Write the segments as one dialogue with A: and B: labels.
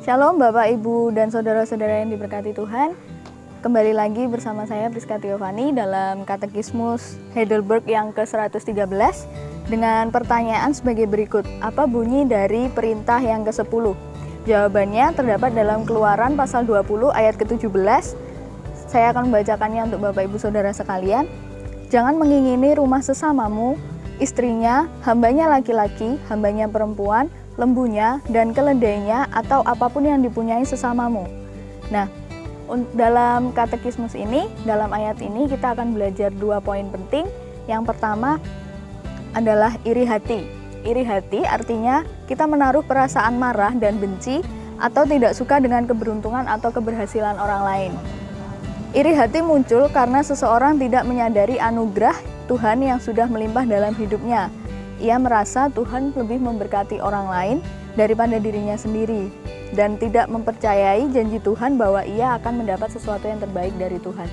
A: Shalom Bapak, Ibu, dan Saudara-saudara yang diberkati Tuhan. Kembali lagi bersama saya Priska Tiovani dalam Katekismus Heidelberg yang ke-113 dengan pertanyaan sebagai berikut. Apa bunyi dari perintah yang ke-10? Jawabannya terdapat dalam Keluaran pasal 20 ayat ke-17. Saya akan membacakannya untuk Bapak, Ibu, Saudara sekalian. Jangan mengingini rumah sesamamu, istrinya, hambanya laki-laki, hambanya perempuan, lembunya, dan keledainya, atau apapun yang dipunyai sesamamu. Nah, dalam katekismus ini, dalam ayat ini kita akan belajar 2 poin penting. Yang pertama adalah iri hati. Iri hati artinya kita menaruh perasaan marah dan benci atau tidak suka dengan keberuntungan atau keberhasilan orang lain. Iri hati muncul karena seseorang tidak menyadari anugerah Tuhan yang sudah melimpah dalam hidupnya. Ia merasa Tuhan lebih memberkati orang lain daripada dirinya sendiri dan tidak mempercayai janji Tuhan bahwa ia akan mendapat sesuatu yang terbaik dari Tuhan.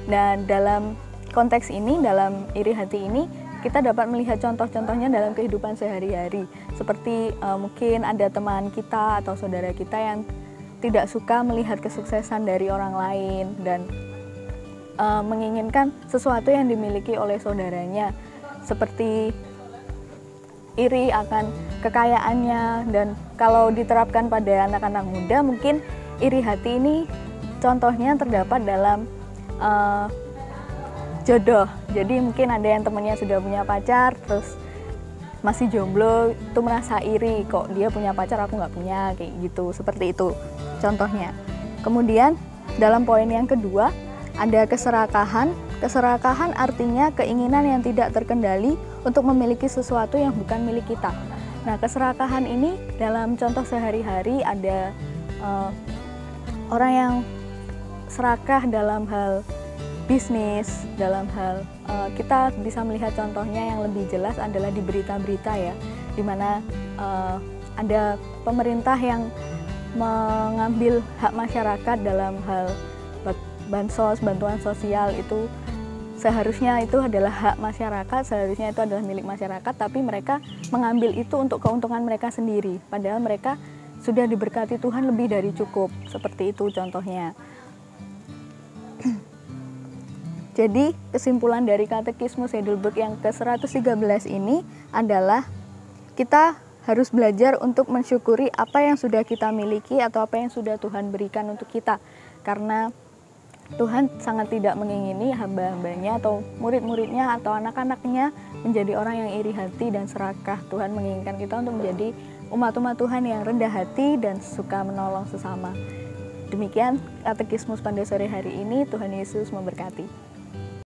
A: Dan dalam konteks ini, dalam iri hati ini, kita dapat melihat contoh-contohnya dalam kehidupan sehari-hari. Seperti mungkin ada teman kita atau saudara kita yang tidak suka melihat kesuksesan dari orang lain dan menginginkan sesuatu yang dimiliki oleh saudaranya. Seperti iri akan kekayaannya, dan kalau diterapkan pada anak-anak muda mungkin iri hati ini contohnya terdapat dalam jodoh. Jadi mungkin ada yang temannya sudah punya pacar terus masih jomblo, itu merasa iri, kok dia punya pacar aku nggak punya, kayak gitu, seperti itu contohnya. Kemudian dalam poin yang kedua ada keserakahan. Keserakahan artinya keinginan yang tidak terkendali untuk memiliki sesuatu yang bukan milik kita. Nah, keserakahan ini dalam contoh sehari-hari ada orang yang serakah dalam hal bisnis, dalam hal kita bisa melihat contohnya yang lebih jelas adalah di berita-berita ya, di mana ada pemerintah yang mengambil hak masyarakat dalam hal bansos, bantuan sosial. Itu seharusnya itu adalah hak masyarakat, seharusnya itu adalah milik masyarakat, tapi mereka mengambil itu untuk keuntungan mereka sendiri, padahal mereka sudah diberkati Tuhan lebih dari cukup. Seperti itu contohnya. Jadi kesimpulan dari Katekismus Heidelberg yang ke-113 ini adalah kita harus belajar untuk mensyukuri apa yang sudah kita miliki atau apa yang sudah Tuhan berikan untuk kita, karena Tuhan sangat tidak mengingini hamba-hambanya atau murid-muridnya atau anak-anaknya menjadi orang yang iri hati dan serakah. Tuhan menginginkan kita untuk menjadi umat-umat Tuhan yang rendah hati dan suka menolong sesama. Demikian katekismus pada sore hari ini. Tuhan Yesus memberkati.